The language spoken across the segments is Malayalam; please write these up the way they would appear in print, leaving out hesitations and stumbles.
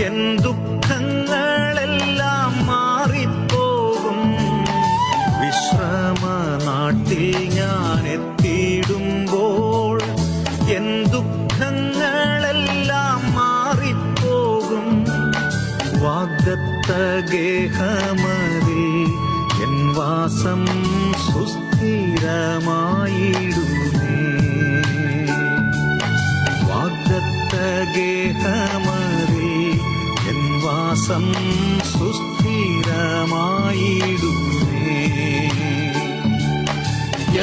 എൻ ദുഃഖങ്ങളെല്ലാം മാറിപ്പോകും. വിശ്രമ നാട്ടിൽ ഞാൻ എത്തിയിടുമ്പോൾ എൻ ദുഃഖങ്ങളെല്ലാം മാറിപ്പോകും. വാഗ്ദത്ത ഗേഹമതിൽ എൻ വാസം സുസ്ഥിരമായിടുമേ. വാഗ്ദത്ത ഗേഹമതിൽ എൻ വാസം സുസ്ഥിരമായിടുമേ.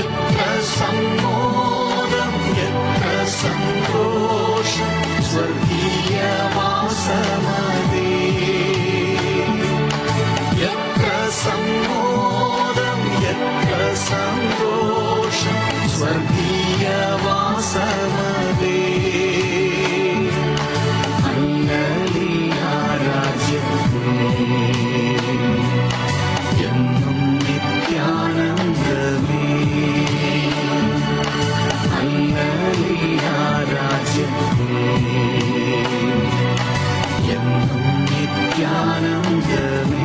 എത്ര സമ്മോദം എത്ര സന്തോഷം സ്വർഗീയവാസമതേ. എത്ര സമ്മോദം എത്ര സന്തോഷം സ്വർഗീയവാസമതേ. ഹല്ലേലൂയ രാജ്യത്തിൽ എന്നും നിത്യാനന്ദമേ. ഹല്ലേലൂയ രാജ്യത്തിൽ എന്നും നിത്യാനന്ദമേ.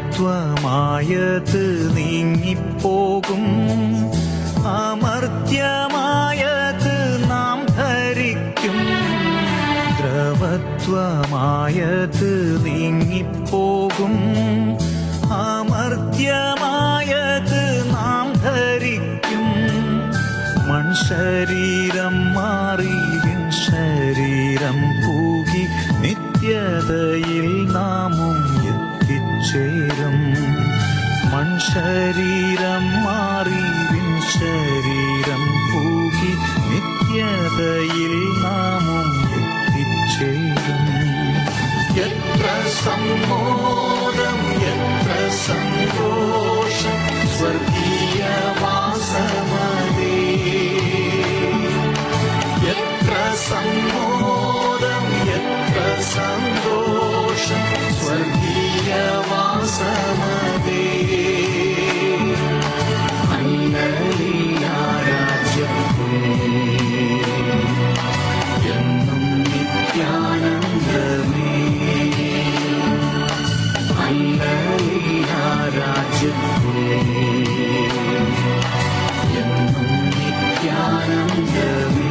ദ്രവത്വമായത് നീങ്ങിപ്പോകും, അമർത്യമായത് നാം ധരിക്കും. ദ്രവത്വമായത് നീങ്ങിപ്പോകും, അമർത്യമായത് നാം ധരിക്കും. മൺശരീരം മാറി വിൻശരീരം പൂകി നിത്യതയിൽ നാമും എത്തിച്ചേരും. മൺശരീരം മാറി വിൻശരീരം പൂകി നിത്യതയിൽ നാമും എത്തിച്ചേരും. എത്ര സമ്മോദം എത്ര സന്തോഷം സ്വർഗീയവാസമതേ. എത്ര സമ്മോദം എത്ര സന്തോഷം സ്വർഗീയവാസമതേ. ഹല്ലേലൂയ രാജ്യത്തിൽ എന്നും നിത്യാനന്ദമേ. ഹല്ലേലൂയ രാജ്യത്തിൽ എന്നും നിത്യാനന്ദമേ.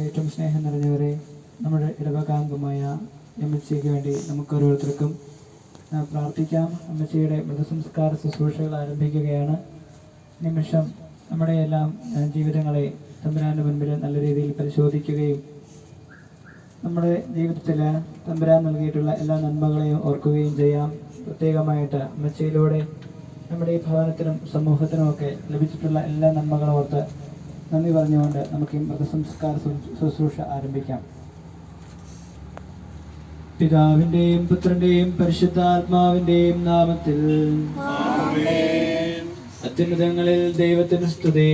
ഏറ്റവും സ്നേഹം നിറഞ്ഞവരെ, നമ്മുടെ ഇടവകാംഗമായ അമ്മച്ചിക്ക് വേണ്ടി നമുക്ക് ഓരോരുത്തർക്കും പ്രാർത്ഥിക്കാം. അമ്മച്ചിയുടെ മൃതസംസ്കാര ശുശ്രൂഷകൾ ആരംഭിക്കുകയാണ്. നിമിഷം നമ്മുടെ എല്ലാം ജീവിതങ്ങളെ തമ്പുരാൻ്റെ മുൻപിൽ നല്ല രീതിയിൽ പരിശോധിക്കുകയും നമ്മുടെ ജീവിതത്തിൽ തമ്പുരാൻ നൽകിയിട്ടുള്ള എല്ലാ നന്മകളെയും ഓർക്കുകയും ചെയ്യാം. പ്രത്യേകമായിട്ട് അമ്മച്ചിയിലൂടെ നമ്മുടെ ഈ ഭവനത്തിനും സമൂഹത്തിനുമൊക്കെ ലഭിച്ചിട്ടുള്ള എല്ലാ നന്മകളും ഓർത്ത് നന്ദി പറഞ്ഞുകൊണ്ട് നമുക്ക് ഈ മൃതസംസ്കാര ശുശ്രൂഷ ആരംഭിക്കാം. പിതാവിന്റെയും പുത്രന്റെയും പരിശുദ്ധാത്മാവിന്റെയും നാമത്തിൽ അത്യുന്നതങ്ങളിൽ ദൈവത്തിന് സ്തുതി.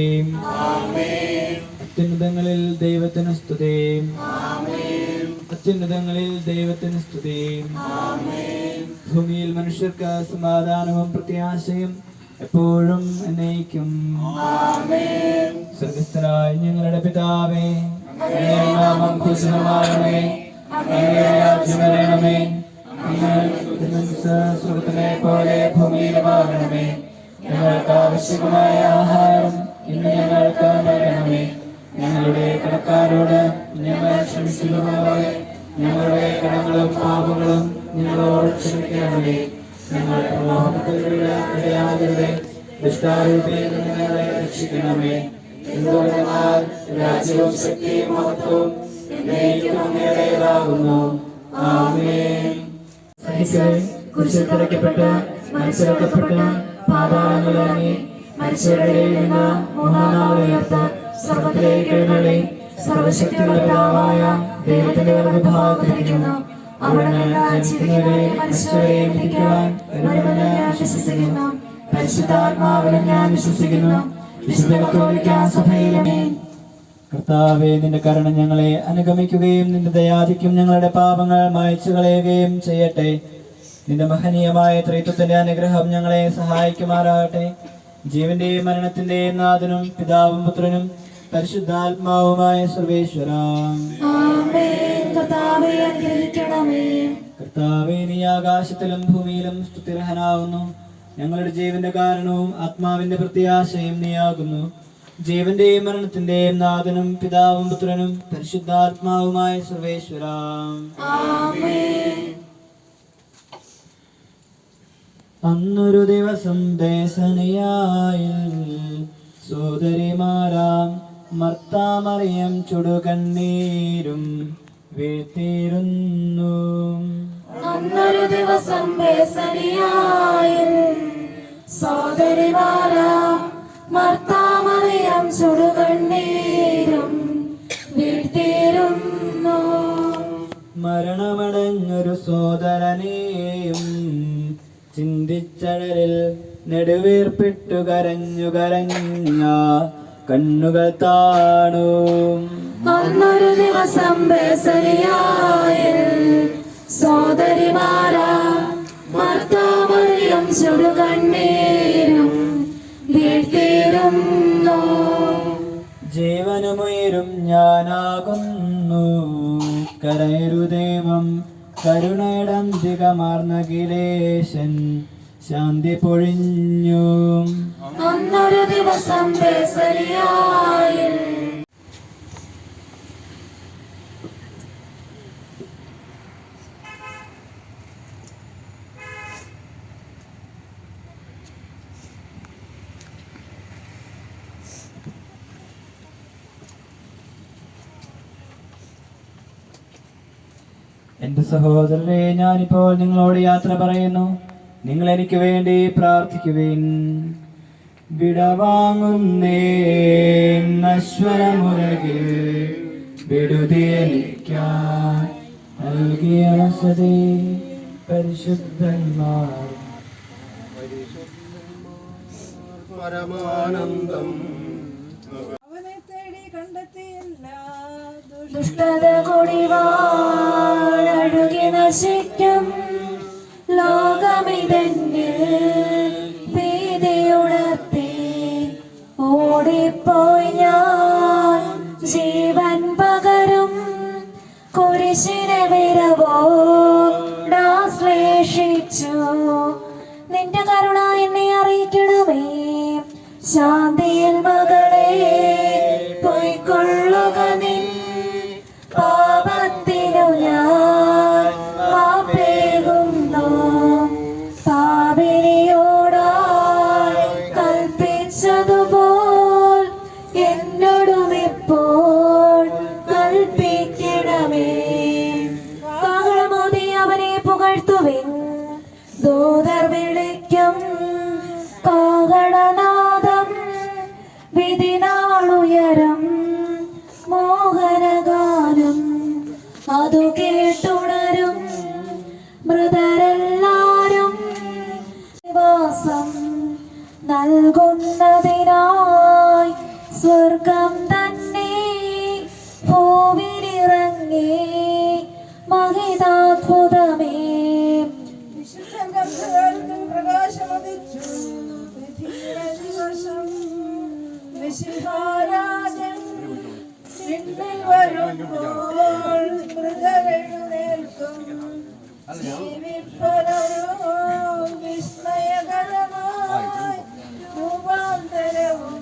അത്യുന്നതങ്ങളിൽ ദൈവത്തിന് സ്തുതി. അത്യുന്നതങ്ങളിൽ ദൈവത്തിന് സ്തുതി. ഭൂമിയിൽ മനുഷ്യർക്ക് സമാധാനവും പ്രത്യാശയും എപ്പോഴും എന്നേക്കും. സ്വർഗസ്ഥനായ ഞങ്ങളുടെ പിതാവേ, അങ്ങയുടെ നാമം പൂജിതമാകണമേ, അങ്ങയുടെ രാജ്യം വരണമേ, സ്വർഗത്തിലെ പോലെ ഭൂമിയിലുമാകണമേ. ഞങ്ങൾക്ക് ആവശ്യമായ ആഹാരം ഇന്ന് ഞങ്ങൾക്ക് നൽകണമേ. ഞങ്ങളുടെ കടക്കാരോട് ഞങ്ങൾ ക്ഷമിക്കുന്നതുപോലെ ഞങ്ങളുടെ കടങ്ങളും പാപങ്ങളും ഞങ്ങളോട് ക്ഷമിക്കണമേ. ഞങ്ങൾ പ്രലോഭനത്തിൽ ഇടയാകരുതേ, ദുഷ്ടാരൂപിയിൽ നിന്ന് ഞങ്ങളെ രക്ഷിക്കണമേ. എന്തുകൊണ്ടെന്നാൽ രാജ്യവും ശക്തിയും മഹത്വവും എന്നേക്കും അങ്ങയുടേതാകുന്നു. ആമേൻ. കുരിശിൽ തറയ്ക്കപ്പെട്ട് മരിച്ചിറക്കപ്പെട്ട് പാതാളങ്ങളിലിറങ്ങി മരിച്ചവരുടെ ഇടയിൽ നിന്ന് മൂന്നാം നാൾ ഉയർത്ത് സ്വർഗ്ഗത്തിലേക്ക് എഴുന്നള്ളി സർവശക്തിയുള്ള പിതാവായ ദൈവത്തിന്റെ വലതുഭാഗത്തിരിക്കുന്നു. അവിടുന്ന് ജീവിക്കുന്നവരെയും മരിച്ചവരെയും വിധിക്കുവാൻ വരുമെന്ന് ഞാൻ വിശ്വസിക്കുന്നു. പരിശുദ്ധാത്മാവിലും ഞാൻ വിശ്വസിക്കുന്നു. വിശുദ്ധ കത്തോലിക്കാ സഭയിലും കർത്താവേ, നിന്റെ കരുണ ഞങ്ങളെ അനുഗമിക്കുകയും നിന്റെ ദയാധിക്യം ഞങ്ങളുടെ പാപങ്ങൾ മായ്ച്ചു കളയുകയും ചെയ്യട്ടെ. നിന്റെ മഹനീയമായ ത്രിത്വത്തിന്റെ അനുഗ്രഹം ഞങ്ങളെ സഹായിക്കുമാറാകട്ടെ. ജീവന്റെയും മരണത്തിന്റെയും നാഥനും പിതാവും പുത്രനും പരിശുദ്ധാത്മാവുമായ സർവേശ്വര. കർത്താവേ, നീ ആകാശത്തിലും ഭൂമിയിലും സ്തുതിർഹനാവുന്നു. ഞങ്ങളുടെ ജീവന്റെ കാരണവും ആത്മാവിന്റെ പ്രത്യാശയും നീയാകുന്നു. ജീവന്റെയും മരണത്തിന്റെയും നാഥനും പിതാവും പുത്രനും പരിശുദ്ധാത്മാവുമായ സർവേശ്വര. അന്നൊരു ദിവസം ദേശനിയായിൽ സോദരിമാരാം മർത്താമറിയം ചുടുകണ്ണീരും വീഴ്ത്തിയിരുന്നു. അന്നൊരു ദിവസം ബേസനിയായിൽ സോദരിമാരാം മർത്താമറിയം ചുടുകണ്ണീരും വീഴ്ത്തിയിരുന്നു. മരണമടഞ്ഞൊരു സോദരനെയും ചിന്തിച്ചഴലിൽ നെടുവീർപ്പിട്ടു കരഞ്ഞു കരഞ്ഞ കണ്ണുകൾ താണു. അന്നൊരു ദിവസം ബേസനിയായിൽ സോദരിമാരാം മർത്താമറിയം ചുടുകണ്ണീരും വീഴ്ത്തിയിരുന്നു. ജീവനുമുയരും ഞാനാകുന്നു, കരയരുദേവം കരുണയടന്തികമാർന്നകിലേശൻ ശാന്തി പൊഴിഞ്ഞു. അന്നൊരു ദിവസം ബേസനിയായിൽ എന്റെ സഹോദരരെ, ഞാനിപ്പോൾ നിങ്ങളോട് യാത്ര പറയുന്നു. നിങ്ങൾ എനിക്ക് വേണ്ടി പ്രാർത്ഥിക്കുവിൻ. വിടവാങ്ങുന്നേ നശ്വരമുരകിൽ വിടുതിയലിക്കാൻ നൽകിയ വസതി പരിശുദ്ധന്മാർ പരമാനന്ദം അവനെ തേടി കണ്ടെത്തിയില്ല. ദുഷ്ടത കൊടിവാഴഴുകി നശിക്കും ലോകമിതന്നിൽ ഭീതിയുണർത്തി ഓടിപ്പോയി ഞാൻ ജീവൻ പകരും കുരിശിനെ വിരവോടാശ്ലേഷിച്ചു. നിന്റെ കരുണ എന്നെ അറിയിക്കണമേ. ശാന്തിയിൽ മകളെ പൊയ്ക്കൊള്ളുക. നിൻ പാപത്തിനു ഞാൻ മാപ്പേകുന്നു. പാപിനിയോടായി കൽപ്പിച്ചതുപോൽ എന്നോടും ഇപ്പോൾ കൽപ്പിക്കണമേ. കാഹളമോതി അവനെ പുകഴ്ത്തുവിൻ. ദൂതർ വിളിക്കും കാഹളനാദം. വിധിനാളുയരം മോഹനഗാനം അതു കേട്ടുണരും മൃതരെല്ലാരും. നിവാസം നൽകുന്നതിനായി സ്വർഗം തന്നെ ഭൂവിലിറങ്ങി മഹിതാത്ഭുതമേ. വിശുദ്ധർക്കും പ്രകാശമുദിച്ചു. വിധിയുടെ ദിവസം മിശിഹാരാജൻ പിന്നിൽ വരുമ്പോൾ മൃതരെഴുന്നേൽക്കും. ജീവിപ്പവരോ വിസ്മയകരമായി രൂപാന്തരവും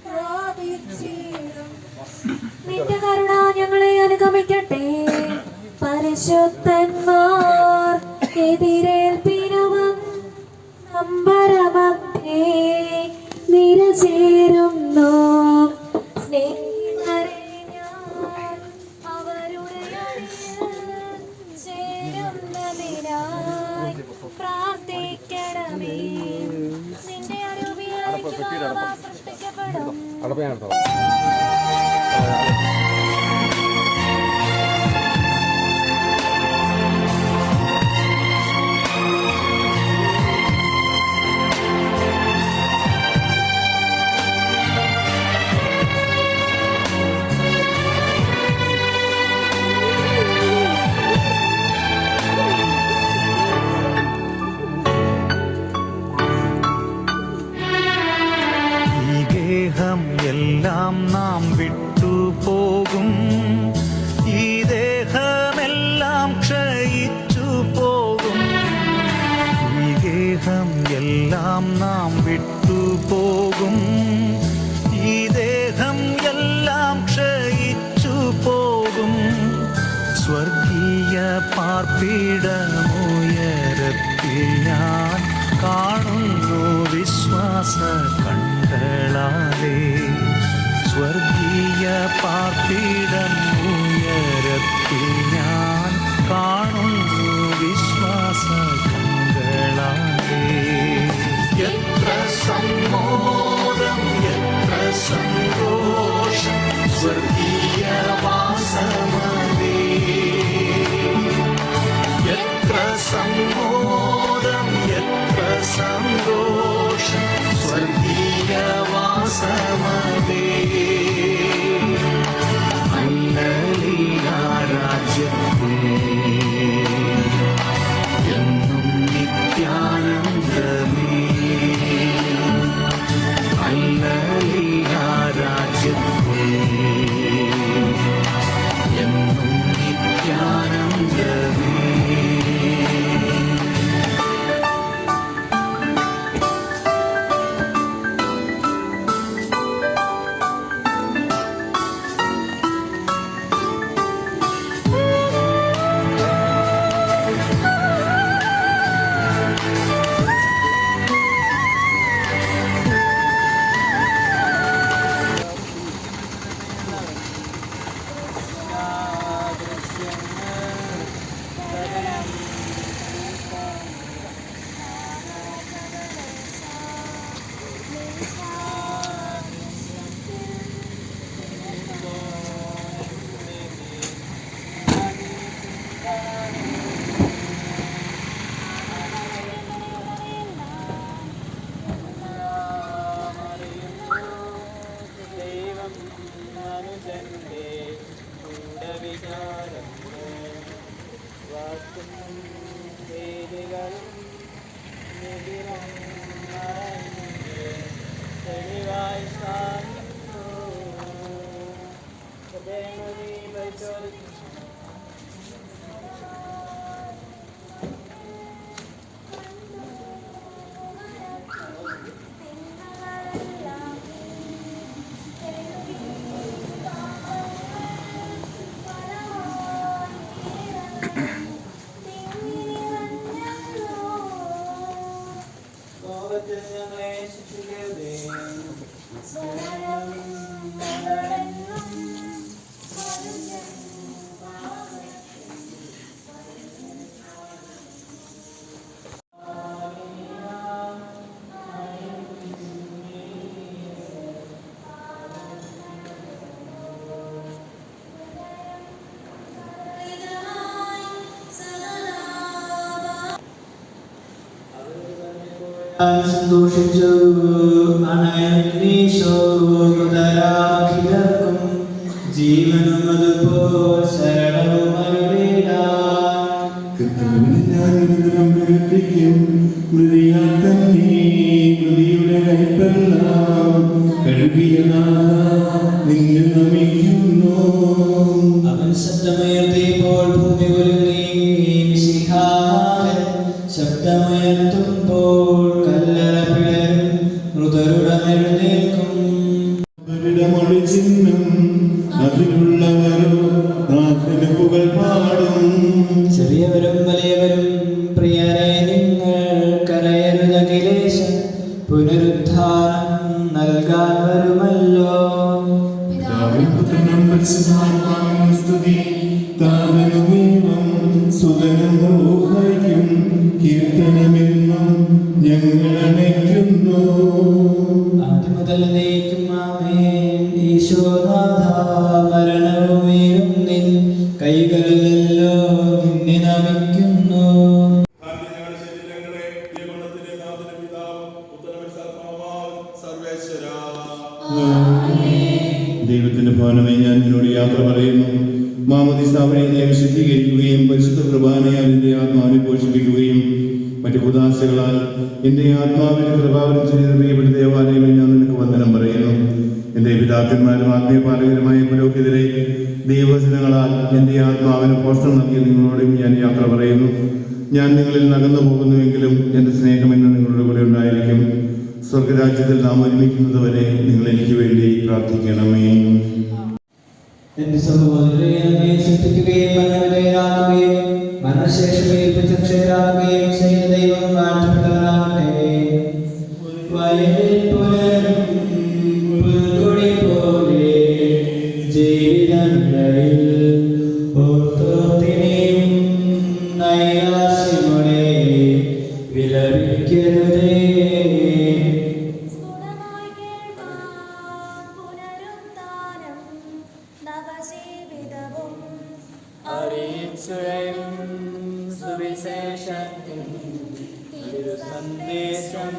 പ്രാപിച്ചിടും. നിന്റെ കരുണ ഞങ്ങളെ അനുഗമിക്കട്ടെ. പരിശുദ്ധന്മാർ എതിരേൽപ്പിനുവും അമ്പരമധ്യേ നിരചേരുന്നു. ഈ ഗേഹം എല്ലാം നാം വിട്ടുപോകും, ഈ ദേഹമെല്ലാം ക്ഷയിച്ചു പോകും. ഈ ഗേഹം എല്ലാം നാം വിട്ടുപോകും, ഈ ദേഹം എല്ലാം ക്ഷയിച്ചു പോകും. സ്വർഗീയ പാർപ്പിടമുയരത്തിൽ ഞാൻ കാണുന്നു വിശ്വാസ കണ്ണുകളാലേ. സ്വർഗീയ പാർപ്പിടം ഉയരത്തിൽ ഞാൻ കാണുന്നു വിശ്വാസ കണ്ണുകളാലേ. എത്ര സമ്മോദം, എത്ര സന്തോഷം, സ്വർഗീയ വാസമതേ. എത്ര സമ്മോദം, എത്ര സന്തോഷം, സ്വർഗീയ വാസമതേ. ഹല്ലേലൂയ രാജ്യത്തിൽ എന്നും നിത്യാനന്ദമേ. ഹല്ലേലൂയ രാജ്യത്തിൽ എന്നും നിത്യാനന്ദമേ. സന്തോഷിച്ചു അനയനീശോദരാഖിലർക്കും ജീവനും അതുപോൽ ശരണവും മൃതിയാൽ തന്നെ മൃതിയുടെ കൈപ്പെല്ലാം കഴുകിയ നിന്നെ നമിക്കുന്നു. അവൻ ശബ്ദമുയർത്തിയപ്പോൾ ഭൂമി കുലുങ്ങി. ശബ്ദമുയർത്തുമ്പോൾ കല്ലറ പിളരും, മൃതരുടമെഴുന്നേൽക്കും. മൊഴി ചിഹ്നം അതിലുള്ളവരോ നാഥന് പുകൾ പാടും. ചെറിയവരും വലിയവരും പ്രിയരെ നിങ്ങൾ കരയരുതഖിലേശൻ പുനരുദ്ധാനം നൽകാൻ വരുമല്ലോ. സ്തുതി താതനുമേവം സുതനും റൂഹായ്ക്കും കീർത്തനമെന്നും ഞങ്ങൾ അണയ്ക്കുന്നു. ആദ്യം മുതൽ എന്നേക്കും ഈശോനാഥ മരണവുമേലും നിൻ കൈകളിലല്ലോ നിന്നെ നമിക്കുന്നു. ദൈവത്തിന്റെ ഭവനമേ, ഞാൻ നിന്നോട് യാത്ര പറയുന്നു. മാമോദീസ വഴി എന്നെ വിശുദ്ധീകരിക്കുകയും പരിശുദ്ധ കുർബാനയാൽ എന്റെ ആത്മാവിനെ പോഷിപ്പിക്കുകയും മറ്റു ഉദാശകളാൽ എന്റെ ആത്മാവിനെ കൃപാവനം ചെയ്ത പ്രിയപ്പെട്ട ദേവാലയമേ, ഞാൻ നിനക്ക് വന്ദനം പറയുന്നു. എന്റെ പിതാക്കന്മാരും ആത്മീയപാലകരുമായ പുരോഹിതരെ, ദൈവവചനങ്ങളാൽ എന്റെ ആത്മാവിന് പോഷണം നൽകിയ നിങ്ങളോടും ഞാൻ യാത്ര പറയുന്നു. ഞാൻ നിങ്ങളിൽ നകന്നു പോകുന്നുവെങ്കിലും എന്റെ സ്നേഹം എന്ന് നിങ്ങളുടെ കൂടെ ഉണ്ടായിരിക്കും. സ്വർഗരാജ്യത്തിൽ നാം ഒരുമിക്കുന്നത് വരെ നിങ്ങൾ എനിക്ക് വേണ്ടി പ്രാർത്ഥിക്കണമേ. എന്റെ സഹോദരരെ, അങ്ങേ സൃഷ്ടിക്കുകയും മരണവിധേയരാക്കുകയും മരണശേഷം പ്രത്യക്ഷരാകുകയും ചെയ്ത ദൈവം വാഴ്ത്തപ്പെട്ടവനാകട്ടെ. വയലിൽ പുലരും പുൽക്കൊടി പോലെ ജീവിതങ്ങളിൽ ഓർത്തോർത്തിനെയും നൈരാശ്യമോടെ വിലപിക്കരുതേ. സ്ഫുടമായി കേൾക്കാം പുനരുത്ഥാനം നവജീവിതവും അറിയിച്ചുഴയും സുവിശേഷത്തിൻ തിരുസന്ദേശം.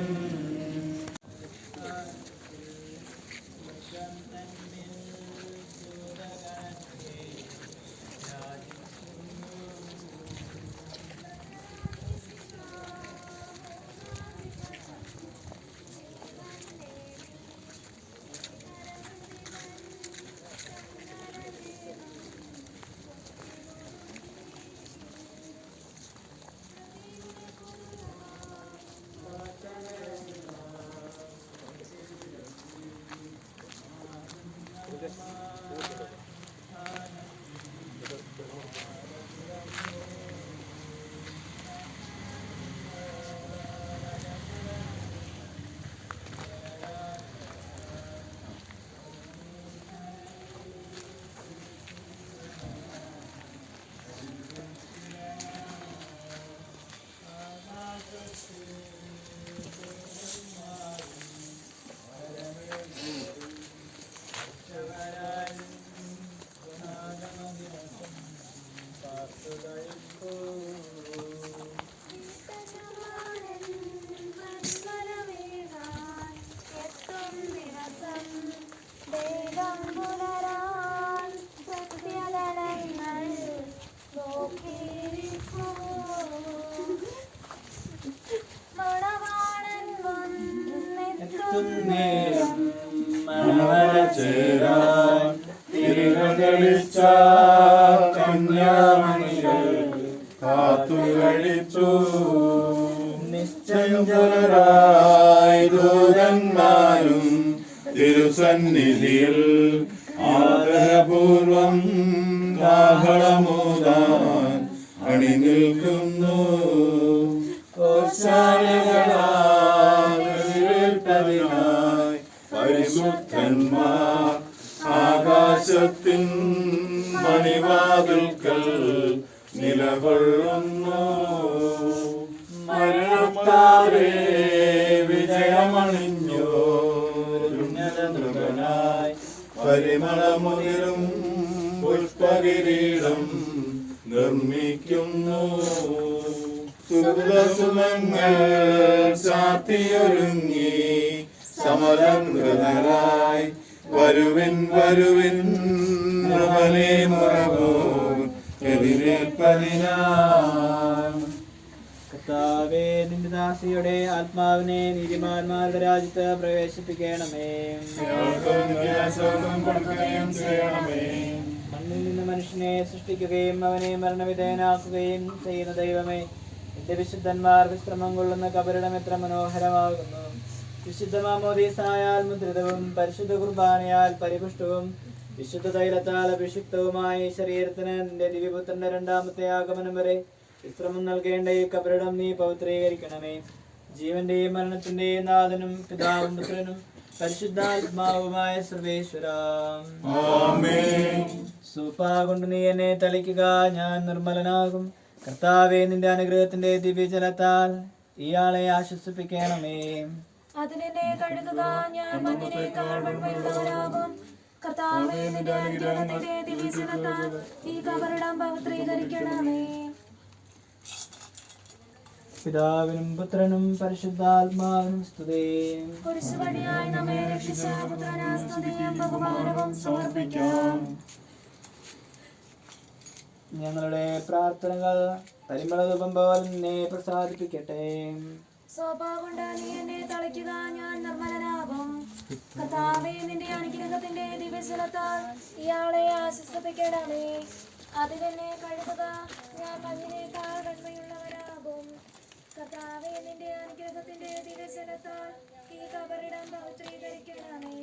കന്യാമണികൾ കാത്തുകഴിച്ചു നിശ്ചഞ്ചലരായി ദൂതന്മാരും തിരുസന്നിധിയിൽ ആദരപൂർവം കാഹളമൂതാൻ അണിനിൽക്കുന്നു. ായി പരിശുദ്ധന്മാർ ആകാശത്തിൻ മണിവാതിൽക്കൽ നിലകൊള്ളുന്നു. മരണത്താരെ വിജയമണിഞ്ഞോരുന്നതനായി പരിമളമുതിരും പുഷ്പകിരീടം നിർമ്മിക്കുന്നു. സുഗതസുമങ്ങൾ ചാത്തിയൊരുങ്ങി സമലംകൃതരായി വരുവിൻ വരുവിൻ നൃപലേ മുറവോ എതിരേൽപ്പതിനായി. കർത്താവേ, നിന്റെ ദാസിയുടെ ആത്മാവിനെ നീതിമാന്മാരുടെ രാജ്യത്ത് പ്രവേശിപ്പിക്കണമേ. മണ്ണിൽ നിന്ന് മനുഷ്യനെ സൃഷ്ടിക്കുകയും അവനെ മരണവിധേയനാക്കുകയും ചെയ്യുന്ന ദൈവമേ, എന്റെ വിശുദ്ധന്മാർ വിശ്രമം കൊള്ളുന്ന കബറിടം എത്ര മനോഹരമാകുന്നു. വിശുദ്ധ മാമോദീസായാൽ മുദ്രിതവും പരിശുദ്ധ കുർബാനയാൽ പരിപുഷ്ടവും വിശുദ്ധ തൈലത്താൽ അഭിഷിക്തവുമായ ശരീരത്തിന് നിന്റെ ദിവ്യപുത്രന്റെ രണ്ടാമത്തെ ആഗമനം വരെ വിശ്രമം നൽകേണ്ട ഈ കബറിടം നീ പവിത്രീകരിക്കണമേ. ജീവന്റെയും മരണത്തിന്റെയും നാഥനും പിതാവും പുത്രനും പരിശുദ്ധാത്മാവുമായ സർവേശ്വരാ, സൂപ്പാ കൊണ്ട് നീ എന്നെ തളിക്കുക, ഞാൻ നിർമ്മലനാകും. കർത്താവേ, നിന്റെ അനുഗ്രഹത്തിന്റെ ദിവ്യജലത്താൽ ഇയാളെ ആശ്വസിപ്പിക്കണമേ. അതിനെന്നെ കഴുകുക, ഞാൻ മഞ്ഞിനേക്കാൾ വെണ്മയുള്ളവരാകും. കർത്താവേ, നിന്റെ അനുഗ്രഹത്തിന്റെ ദിവ്യസനത്താൽ ഈ കബറിടം പവിത്രീകരിക്കണമേ. പിതാവിനും പുത്രനും പരിശുദ്ധാത്മാവിനും സ്തുതി. കുരിശുവഴിയായി നമ്മെ രക്ഷിച്ച പുത്രന് സ്തുതിയും ബഹുമാനവും സമർപ്പിക്കാം. ഞങ്ങളുടെ പ്രാർത്ഥനകൾ പരിമളധൂപം പോലെ നിന്നെ പ്രസാദിപ്പിക്കട്ടെ. സ്വഭാവമുണ്ട് നീ എന്നെ തളിക്കുക, ഞാൻ നിർമ്മലനാകും. കർത്താവേ, നിന്റെ അനുഗ്രഹത്തിന്റെ ദിവ്യജലത്താൽ ഇയാളെ ആശ്വസിപ്പിക്കണമേ. അതിലെന്നെ കഴുകുക, ഞാൻ മഞ്ഞിനേക്കാൾ വെണ്മയുള്ളവരാകും. കർത്താവേ, നിന്റെ അനുഗ്രഹത്തിന്റെ ദിവ്യജലത്താൽ ഈ കബറിടം പവിത്രീകരിക്കണമേ.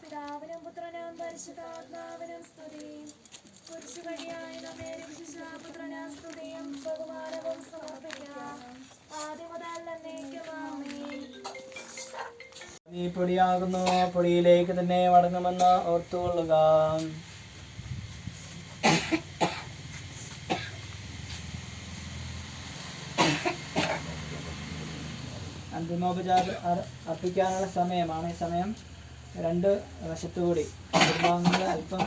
പിതാവിനും പുത്രനും പരിശുദ്ധാത്മാവിനും സ്തുതി. കുരിശു വഴിയായി നമ്മെ രക്ഷിച്ച പുത്രന് സ്തുതിയും ബഹുമാനവും സമർപ്പിക്കാം. ആദ്യം മുതൽ എന്നേക്കും ആമേൻ. നീ പൊടിയാകുന്നു, പൊടിയിലേക്ക് തന്നെ മടങ്ങുമെന്ന് ഓർത്തുകൊള്ളുക. അന്തിമോപചാരം അർപ്പിക്കാനുള്ള സമയമാണ്. ഈ സമയം രണ്ട് വശത്തുകൂടി അല്പം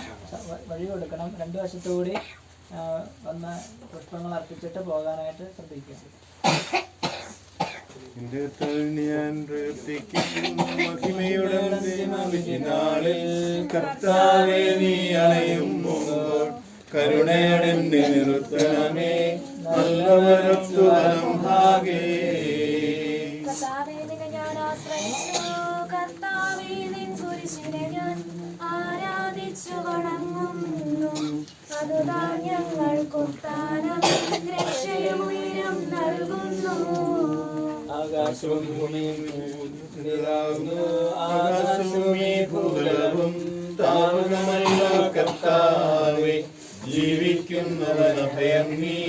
വഴി കൊടുക്കണം. രണ്ട് വശത്തുകൂടി വന്ന് പുഷ്പങ്ങൾ അർപ്പിച്ചിട്ട് പോകാനായിട്ട് ശ്രദ്ധിക്കുക. കർത്താവേ, നീ അണയുമ്പോൾ കരുണയുടെ നിർത്തണമേ, നല്ലവരൊത്തു വലം ഭാഗേ. കർത്താവേ, നിന്നെ ഞാൻ ആശ്രയിച്ചു. കർത്താവേ, നിൻ കുരിശിനെ ഞാൻ ആരാധിച്ചു വണങ്ങുന്നു. അതുതാൻ ഞങ്ങൾക്കുത്താനം രക്ഷയുയരം നൽകുന്നു. ആകാശവും ഭൂമിയും ഭൂതലവും താവുകമല്ലോ കർത്താവേ, ജീവിക്കുന്നവനഭയം നീ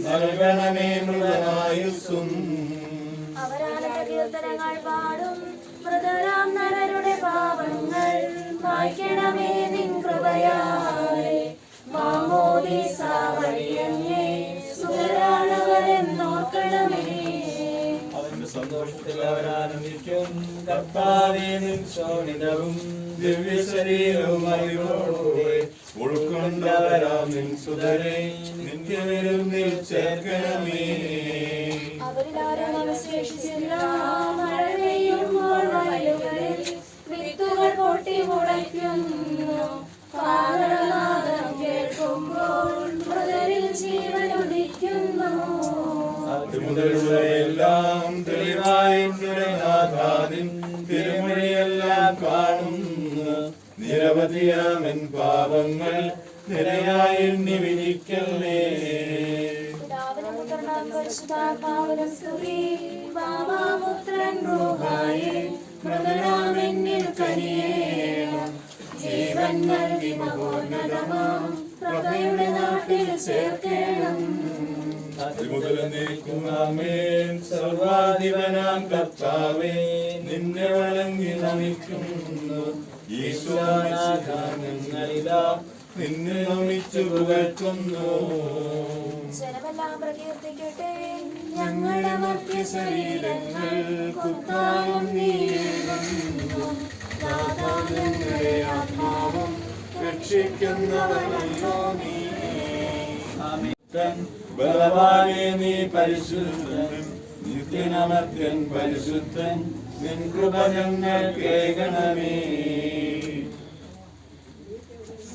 നൽകണമേ മൃതനായുസ്സും. അവരാനന്ദ കീർത്തനങ്ങൾ പാടും, മൃതരാം നരരുടെ പാപങ്ങൾ മായ്ക്കണമേ നിൻ കൃപയാലെ. മാമോദീസ വഴിയങ്ങേ സുഖരാണവരെന്നോർക്കണമേ. അവന്റെ സന്തോഷത്തിൽ അവരാനന്ദിക്കും. കർത്താവേ, നിൻ ശോണിതവും ദിവ്യ ശരീരവും അറിവോടെ ഉൾക്കൊണ്ടവരാം നിൻ സുതരെ നിത്യവിരുന്നിൽ ചേർക്കണമേ. അവരിലാരും അവശേഷിച്ചില്ല. മഴ പെയ്യുമ്പോൾ വയലുകളിൽ വിത്തുകൾ പൊട്ടി മുളയ്ക്കുന്നു. കാഹളനാദം കേൾക്കുമ്പോൾ മൃതരിൽ ജീവനുദിക്കുന്നു. എല്ലാം തെളിവായി നിറനാഥാദിൻ തിരുമൊഴിയെല്ലാം കാണുന്നു. നിരവധിയാമൻ പാപങ്ങൾ നിരയായി വിധിക്കല്ലേ. പിതാവിനും പുത്രനും പരിശുദ്ധാത്മാവിനും സ്തുതി. ബാബാപുത്രൻ റൂഹായേ, മൃതനാം എന്നിൽ കനിയേണം. ജീവൻ നൽകി മഹോന്നതമാം പ്രഭയുടെ നാട്ടിൽ ചേർക്കണം. സർവാധിപനാം കർത്താവേ, നിന്നെ വണങ്ങി നമിക്കുന്നു. ഈശ്വരനാഥങ്ങളിതാ നിന്നെ നമിച്ചു പുകഴ്ത്തുന്നു. ജനമെല്ലാം പ്രകീർത്തിക്കട്ടെ ഞങ്ങളുടെ മധ്യ ശരീരങ്ങൾ കുത്താനും നീങ്ങുന്നു. ഞങ്ങളുടെ ആത്മാവും രക്ഷിക്കുന്നവനല്ലോ നീ. ബലവാനേ, നീ പരിശുദ്ധൻ, നിത്യനമർത്യൻ പരിശുദ്ധൻ, നിൻ കൃപ ഞങ്ങൾ കേൾക്കണമേ.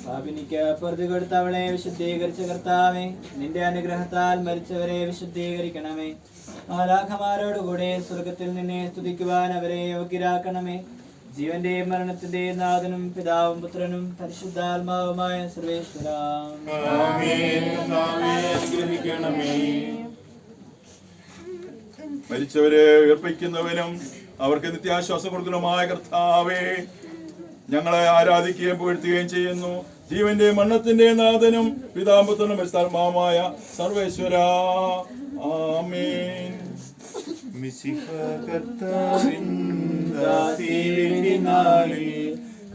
പാപിനിക്ക് പൊറുതി കൊടുത്തവളെ വിശുദ്ധീകരിച്ച കർത്താവേ, നിന്റെ അനുഗ്രഹത്താൽ മരിച്ചവരെ വിശുദ്ധീകരിക്കണമേ. മാലാഖമാരോടുകൂടെ സ്വർഗത്തിൽ നിന്നെ സ്തുതിക്കുവാൻ അവരെ യോഗ്യരാക്കണമേ. ജീവന്റെയും മരണത്തിന്റെയും നാഥനും പിതാവും പുത്രനും പരിശുദ്ധാത്മാവുമായ സർവേശ്വര, മരിച്ചവരെ ഉയർപ്പിക്കുന്നവനും അവർക്ക് നിത്യാശ്വാസം കൊടുക്കുന്നതുമായ കർത്താവേ, ഞങ്ങളെ ആരാധിക്കുകയും പുകഴ്ത്തുകയും ചെയ്യുന്നു. ജീവന്റെ മരണത്തിന്റെ നാഥനും പിതാമ്പുത്രനും പരിശുദ്ധാത്മാവുമായ സർവേശ്വര, ആമേൻ.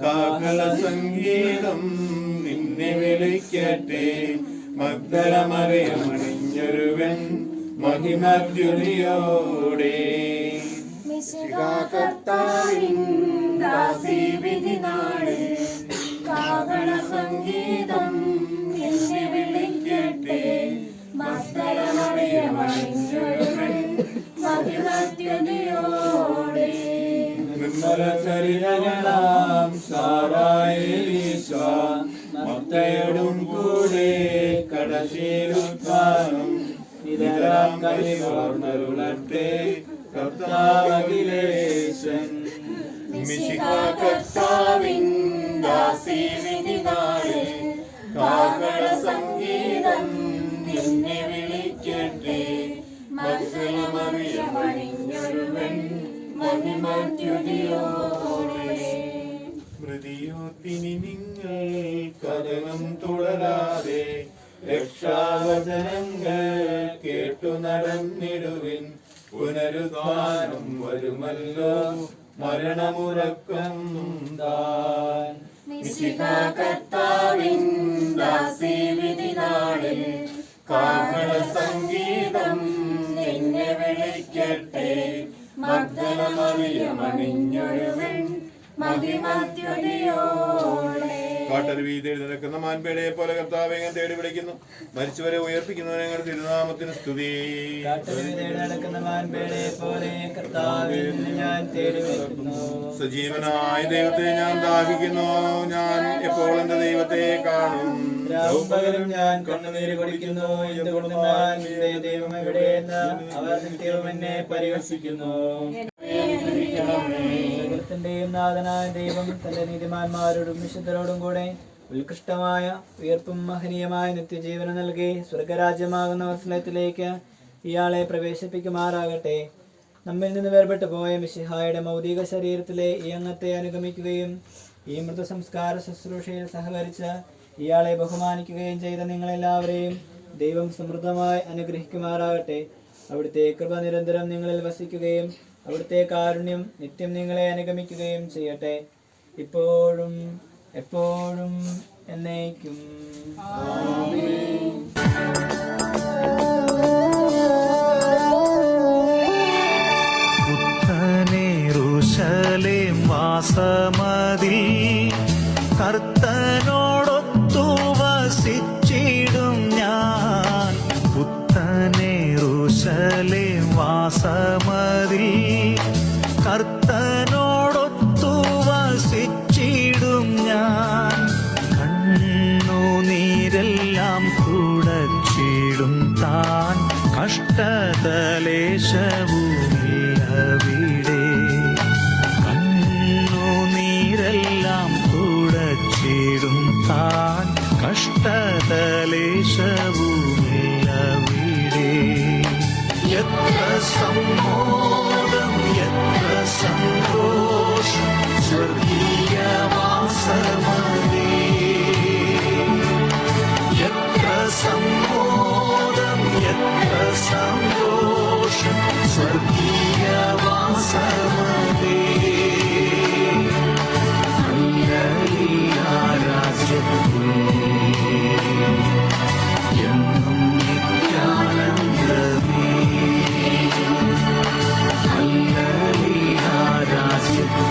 കാഹള സംഗീതം നിന്നെ വിളിക്കട്ടെ. മഗ്ദലമറിയമണിഞ്ഞൊരുവൻ മഹിമദ്യുതിയോടെ കർത്താവിൻ ദാസീവിധി നാളിൽ കാഹള സംഗീതം നിന്നെ വിളിക്കട്ടെ മക്കളമറിയമണിഞ്ഞൊരുവൻ മഹിമത്യുതിയോടെ നിർമ്മലചരിതകളാം സാറായേലീശ മത്തയോടും കൂടെ കടശീലുത്ഥാനം നിതരാം കനിവാർന്നരുളട്ടെ കർത്താവഖിലേശൻ കർത്താവിൻ ദാസീവിധി നാളിൽ കാഹള സംഗീതം നിന്നെ വിളിക്കട്ടെ മക്കളമറിയമണിഞ്ഞൊരുവൻ മഹിമത്യുതിയോടെ മൃതിയോത്തിനി നിങ്ങൾ കഥനം തുടരാതെ രക്ഷാവചനങ്ങൾ കേട്ടു നടന്നിടുവിൻ പുനരുദ്ധാനം വരുമല്ലോ മരണമുറക്കം താൻ കർത്താവിൻ ദാസീവിധി നാളിൽ കാഹള സംഗീതം നിന്നെ വിളിക്കട്ടെ മഗ്ദലമറിയമണിഞ്ഞൊരുവൻ മഹിമത്യുതിയോടെ കാട്ടരുവീതിയിൽ നിൽക്കുന്ന മാൻപേടയെ പോലെ കർത്താവെ ഞാൻ തേടി വിളിക്കുന്നു. മരിച്ചവരെ ഉയർപ്പിക്കുന്നവരെ ഞങ്ങളുടെ തിരുനാമത്തിന് സ്തുതി. സജീവനായ ദൈവത്തെ ഞാൻ ദാഹിക്കുന്നു. ഞാൻ എപ്പോൾ എന്റെ ദൈവത്തെ കാണും. പകലും ഞാൻ കണ്ണുനീര് കുടിക്കുന്നു. എന്തുകൊണ്ടെന്നാൽ നിന്റെ ദൈവം എവിടെയെന്ന് അവർ നിത്യവും എന്നെ പരിഹസിക്കുന്നു. ജഗത്തിന്റെയും നാഥനായ ദൈവം തന്റെ നീതിമാന്മാരോടും വിശുദ്ധരോടും കൂടെ ഉത്കൃഷ്ടമായ ഉയർപ്പും മഹനീയമായ നിത്യജീവനം നൽകി സ്വർഗരാജ്യമാകുന്ന വത്സലത്തിലേക്ക് ഇയാളെ പ്രവേശിപ്പിക്കുമാറാകട്ടെ. നമ്മിൽ നിന്ന് വേർപെട്ടു പോയ മിശിഹായുടെ മൗതിക ശരീരത്തിലെ ഈ അംഗത്തെ അനുഗമിക്കുകയും ഈ മൃതസംസ്കാര ശുശ്രൂഷയിൽ സഹകരിച്ച് ഇയാളെ ബഹുമാനിക്കുകയും ചെയ്ത നിങ്ങളെല്ലാവരെയും ദൈവം സമൃദ്ധമായി അനുഗ്രഹിക്കുമാറാകട്ടെ. അവിടുത്തെ കൃപ നിരന്തരം നിങ്ങളിൽ വസിക്കുകയും അവിടുത്തെ കാരുണ്യം നിത്യം നിങ്ങളെ അനുഗമിക്കുകയും ചെയ്യട്ടെ, ഇപ്പോഴും എപ്പോഴും എന്നേക്കും. പുത്തനേറുശലേം വാസമതി കർത്തനോടൊത്തു വസിച്ചിടും ഞാൻ. പുത്തനേറുശലേം വാസമതി കർത്തനോടൊത്തു വസിച്ചിടും ഞാൻ. കണ്ണുനീരെല്ലാം തുടച്ചിടും താൻ, കഷ്ടതലേശവുമില്ലവിടെ. കണ്ണുനീരെല്ലാം തുടച്ചിടും താൻ, കഷ്ടതലേശവുമില്ലവിടെ. എത്ര സമ്മോദം എത്ര സന്തോഷം സ്വർഗീയവാസമതേ. എത്ര സമ്മോദം എത്ര സന്തോഷം സ്വർഗീയവാസമതേ. രാജ്യത്തിൽ എന്നും നിത്യാനന്ദമേ. രാജ്യത്തിൽ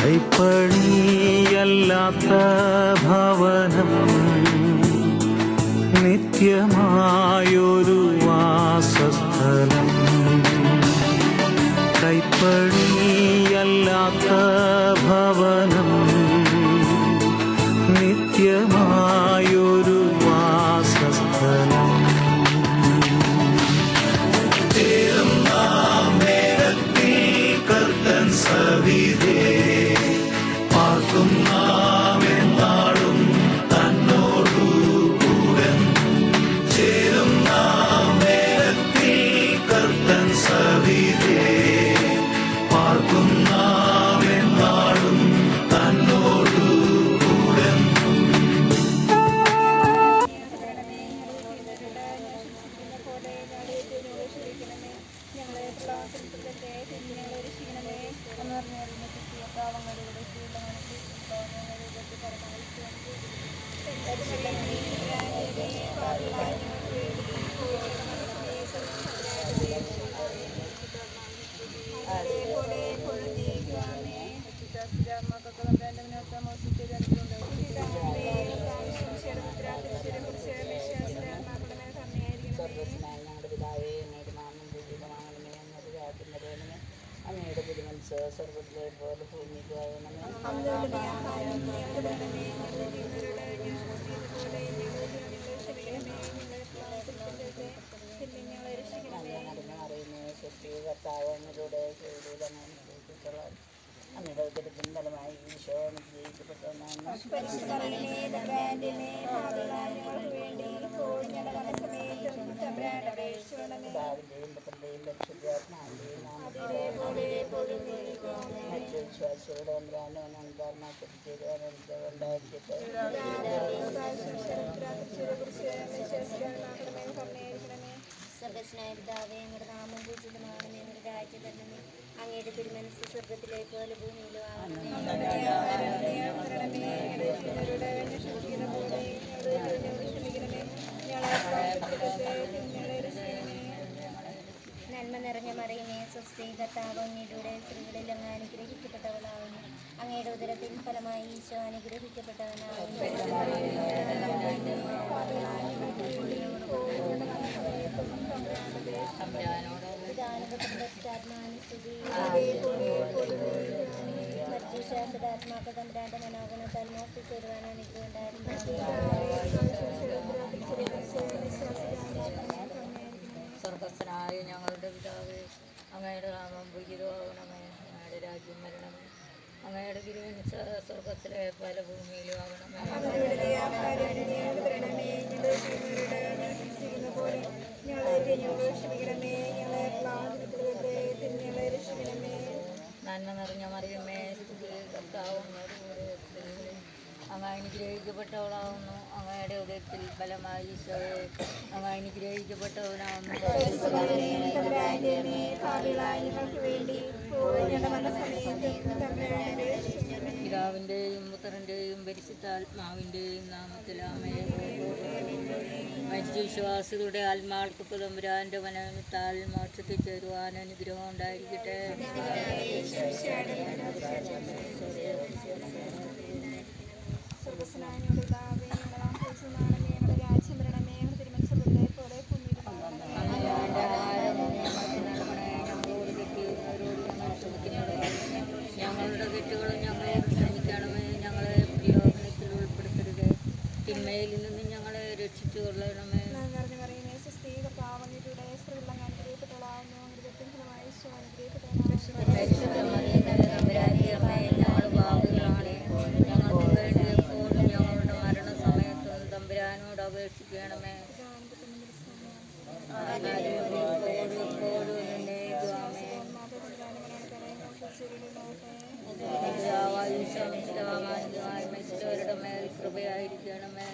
കൈപ്പണിയല്ലാത്ത ഭവനം നിത്യമായൊരു വാസസ്ഥലം. കൈപ്പണിയല്ലാത്ത ഭവനം നിത്യമായൊരു വാസസ്ഥലം. കർത്തൻ സവിധേ പാർക്കും നാം എന്നാളും തന്നോടു കൂടെ ചേരും നാം വേഗത്തിൽ. കർത്തൻ സവിധേ പാർക്കും നാം എന്നാളും തന്നോടു കൂടെ. അങ്ങയുടെ തിരുമനസ് സ്വർഗത്തിലെ പോലെ ഭൂമിക്കാകണമേ. കർത്താവിലൂടെ അങ്ങയുടെ ഉദരത്തിൻ ഫലമായി ഈശോ അനുഗ്രഹിക്കപ്പെട്ടവനാണ്. പിതാവിന്റെയും പുത്രന്റെയും പരിശുദ്ധാത്മാവിന്റെയും നാമത്തിൽ മറ്റു വിശ്വാസികളുടെ ഉണ്ടായിരിക്കട്ടെ. സർവസ്നായ പിതാവേ, അങ്ങയുടെ നാമം പൂജിതമാകണമേ, അങ്ങയുടെ രാജ്യം വരണമേ, അങ്ങയുടെ തിരുമനസ്സ് സ്വർഗത്തിലെ പോലെ ഭൂമിയിലും ആകണമേ. നന്മ നിറഞ്ഞ മറിയമേ, സ്വസ്തി, കർത്താവ് അങ്ങയുടെ സ്ത്രീകളിൽ അങ്ങ് അനുഗ്രഹിക്കപ്പെട്ടവളാകുന്നു. അങ്ങയുടെ ഉദരത്തിൻ ഫലമായി ഈശോ അനുഗ്രഹിക്കപ്പെട്ടവനാകുന്നു. മറ്റുശാസ്ത്രാത്മാക്കൾ തമ്പുരാന്റെ മനോഗണത്താൽ മോഷ്ടിച്ചു വരുവാനാണ് എനിക്ക് സ്വർഗസ്ഥനായ ഞങ്ങളുടെ പിതാവേ, അങ്ങയുടെ നാമം പൂജിതമാകണമേ, അങ്ങയുടെ രാജ്യം വരണമേ, അങ്ങയുടെ തിരുമനസ്സ് സ്വർഗത്തിലെ പല ഭൂമിയിലും ആകണമേ. നന്മ നിറഞ്ഞ മറിയമേ, സ്തുതി, കർത്താവ് അങ്ങയോടുകൂടെ സ്ത്രീകളിൽ അങ്ങ് അനുഗ്രഹിക്കപ്പെട്ടവളാവുന്നു. അങ്ങയുടെ ഉദയത്തിൽ ഫലമായി ഈശോയെ അങ്ങ് അനുഗ്രഹിക്കപ്പെട്ടവനാവുന്നു. പിതാവിൻ്റെയും പുത്രൻ്റെയും പരിശുദ്ധാത്മാവിൻ്റെയും നാമത്തിൽ ആമേൻ. മറ്റു വിശ്വാസികളുടെ ആത്മാക്കൾക്ക് തമ്പുരാന്റെ മനത്താൽ മോക്ഷത്തിൽ ചേരുവാൻ അനുഗ്രഹം ഉണ്ടായിരിക്കട്ടെ. ഞങ്ങളുടെ തെറ്റുകളും ഞങ്ങളോട് ക്ഷമിക്കണമേ. ഞങ്ങളെ പ്രലോഭനത്തിൽ ഉൾപ്പെടുത്തരുത്, തിന്മയിൽ നിന്ന് ഞങ്ങളെ രക്ഷിച്ചു കൊള്ളണമേ. ഞങ്ങൾ പാപികളാണ്, ഞങ്ങൾക്ക് വേണ്ടി എപ്പോഴും ഞങ്ങളുടെ മരണസമയത്തും തമ്പുരാനോട് അപേക്ഷിക്കണമേ. മരിച്ചവരുടെ മേൽ കൃപയായിരിക്കണമേ.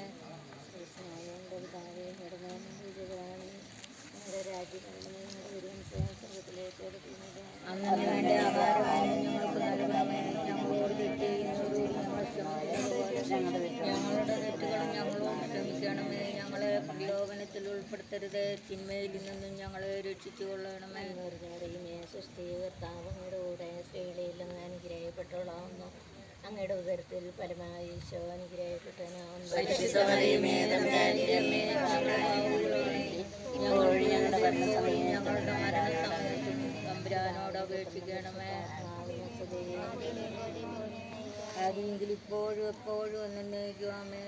അന്നു വേണ്ട ആഹാരം ഞങ്ങൾക്ക് നൽകണമേ. ഞങ്ങളോട് തെറ്റ് ഞങ്ങളുടെ തെറ്റുകളും ഞങ്ങളോട് ക്ഷമിക്കണമേ. ഞങ്ങളെ പ്രലോഭനത്തിൽ ഉൾപ്പെടുത്തരുത്, ഉൾപ്പെടുത്തരുത്, തിന്മയിൽ നിന്നും ഞങ്ങളെ രക്ഷിച്ചു കൊള്ളണമേ. കർത്താവങ്ങയുടെ കൂടെ സ്ത്രീകളിൽ അങ്ങ് അനുഗ്രഹിക്കപ്പെട്ടവളാവുന്നു. അങ്ങയുടെ ഉദരത്തിൽ ഫലമായി ഈശോ അനുഗ്രഹിക്കപ്പെട്ടവനാവുന്നു. ഞങ്ങളുടെ മരണസമയം ഞങ്ങളുടെ മരണസമയത്തും തമ്പുരാനോട് അപേക്ഷിക്കണമേ. ആദ്യമെങ്കിൽ ഇപ്പോഴും എപ്പോഴും എന്നേക്കുമേ.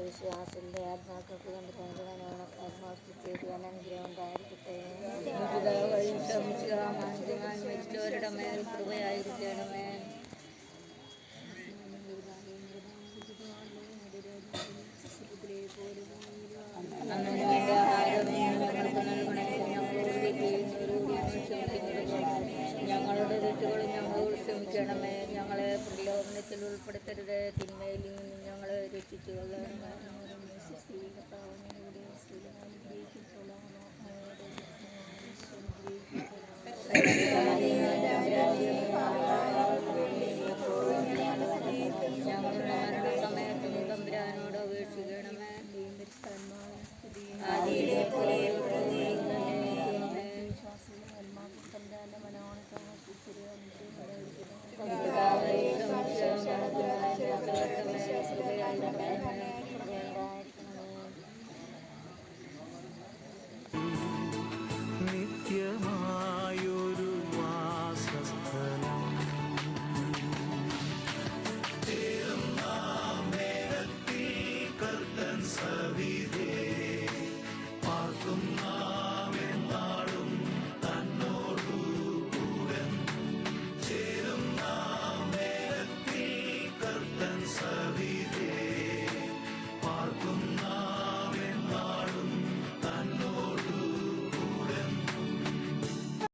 വിശ്വാസത്തിന്റെ ആത്മാക്കൾക്ക് കണ്ട് ആത്മാർത്ഥിച്ചേരുവാൻ അനുഗ്രഹം ഉണ്ടായിരിക്കട്ടെ. മരിച്ചവരുടെ മേൽ കൃപയായിരിക്കണമേ. അങ്ങനെ വേണ്ട ആഹാരം ഞങ്ങൾക്ക് നൽകണേ. ഞങ്ങളുടെ തെറ്റുകളും ഞങ്ങളോട് ക്ഷമിക്കണമേ. ഞങ്ങളെ പ്രലോഭനത്തിൽ ഉൾപ്പെടുത്തരുത്, തിന്മയിൽ നിന്ന് ഞങ്ങളെ രക്ഷിച്ചു കൊള്ളണമേ.